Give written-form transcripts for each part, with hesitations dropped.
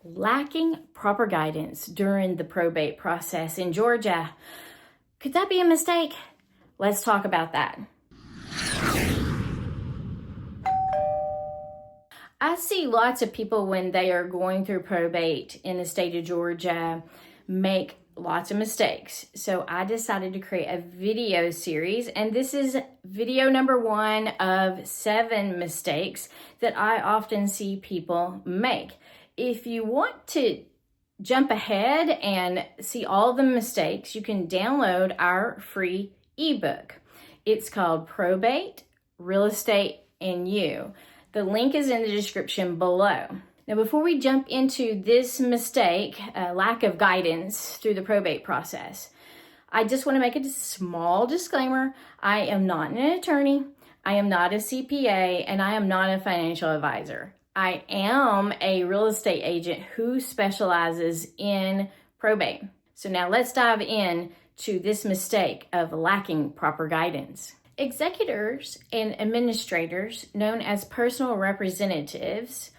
Lacking proper guidance during the probate process in Georgia. Could that be a mistake? Let's talk about that. I see lots of people when they are going through probate in the state of Georgia make lots of mistakes. So I decided to create a video series, and this is video number 1 of 7 mistakes that I often see people make. If you want to jump ahead and see all the mistakes, you can download our free ebook. It's called Probate, Real Estate, and You. The link is in the description below. Now, before we jump into this mistake, lack of guidance through the probate process, I just want to make a small disclaimer. I am not an attorney, I am not a CPA, and I am not a financial advisor. I am a real estate agent who specializes in probate. So now let's dive in to this mistake of lacking proper guidance. Executors and administrators, known as personal representatives,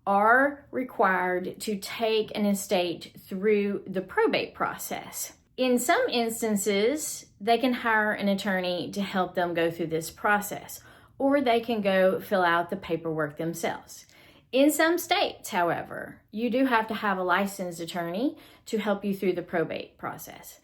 are required to take an estate through the probate process. In some instances, they can hire an attorney to help them go through this process, or they can go fill out the paperwork themselves. In some states, however, you do have to have a licensed attorney to help you through the probate process.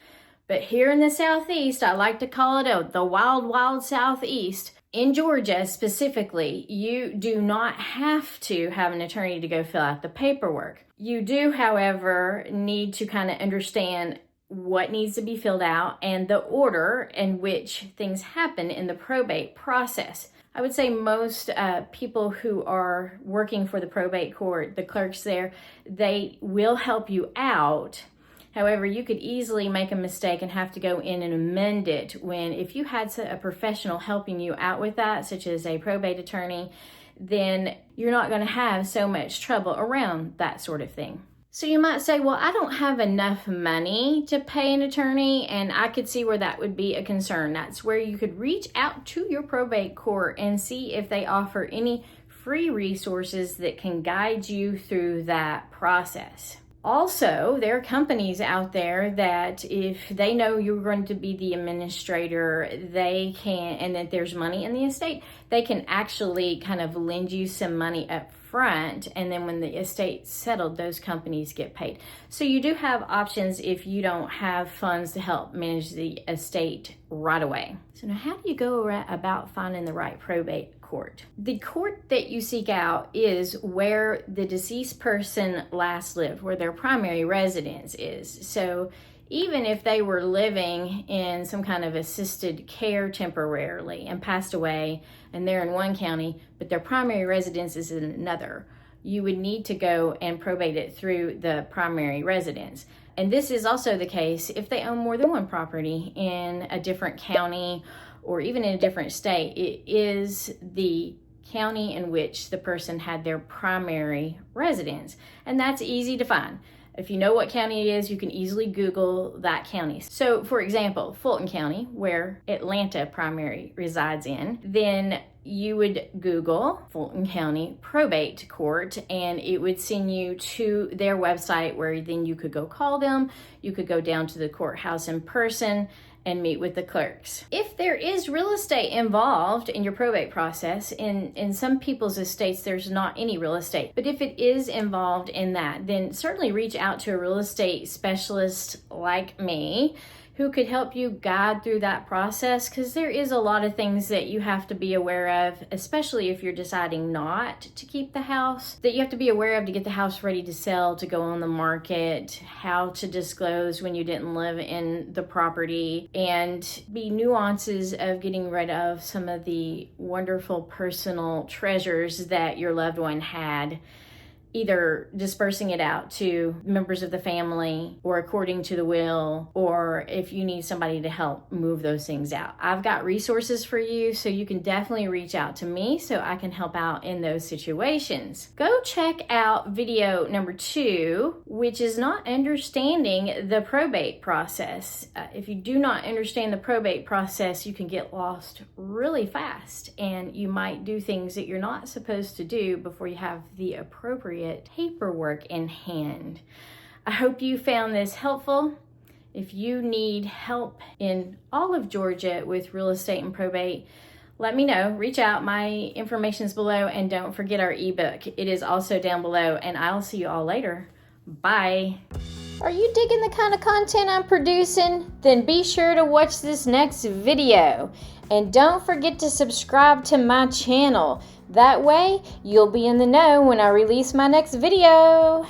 But here in the Southeast, I like to call it the wild, wild Southeast. In Georgia specifically, you do not have to have an attorney to go fill out the paperwork. You do, however, need to kind of understand what needs to be filled out and the order in which things happen in the probate process. I would say most people who are working for the probate court, the clerks there, they will help you out. However, you could easily make a mistake and have to go in and amend it when, if you had a professional helping you out with that, such as a probate attorney, then you're not going to have so much trouble around that sort of thing. So you might say, well, I don't have enough money to pay an attorney, and I could see where that would be a concern. That's where you could reach out to your probate court and see if they offer any free resources that can guide you through that process. Also, there are companies out there that if they know you're going to be the administrator, they can, and that there's money in the estate, they can actually kind of lend you some money up front, and then when the estate's settled, those companies get paid. So you do have options if you don't have funds to help manage the estate right away. So now, how do you go about finding the right probate court? The court that you seek out is where the deceased person last lived, where their primary residence is. So even if they were living in some kind of assisted care temporarily and passed away, and they're in one county, but their primary residence is in another, you would need to go and probate it through the primary residence. And this is also the case if they own more than one property in a different county or even in a different state. It is the county in which the person had their primary residence, and that's easy to find. If you know what county it is, you can easily Google that county. So, for example, Fulton County, where Atlanta primary resides in, then you would Google Fulton County Probate Court, and it would send you to their website where then you could go call them. You could go down to the courthouse in person and meet with the clerks. If there is real estate involved in your probate process, in some people's estates there's not any real estate, but if it is involved in that, then certainly reach out to a real estate specialist like me who could help you guide through that process, because there is a lot of things that you have to be aware of, especially if you're deciding not to keep the house, that you have to be aware of to get the house ready to sell, to go on the market, how to disclose when you didn't live in the property, and be nuances of getting rid of some of the wonderful personal treasures that your loved one had, either dispersing it out to members of the family or according to the will, or if you need somebody to help move those things out. I've got resources for you, so you can definitely reach out to me so I can help out in those situations. Go check out video number 2, which is not understanding the probate process. If you do not understand the probate process, you can get lost really fast, and you might do things that you're not supposed to do before you have the appropriate appropriate paperwork in hand. I hope you found this helpful. If you need help in all of Georgia with real estate and probate, let me know. Reach out. My information is below, and don't forget our ebook. It is also down below, and I'll see you all later. Bye. Are you digging the kind of content I'm producing? Then be sure to watch this next video. And don't forget to subscribe to my channel. That way, you'll be in the know when I release my next video.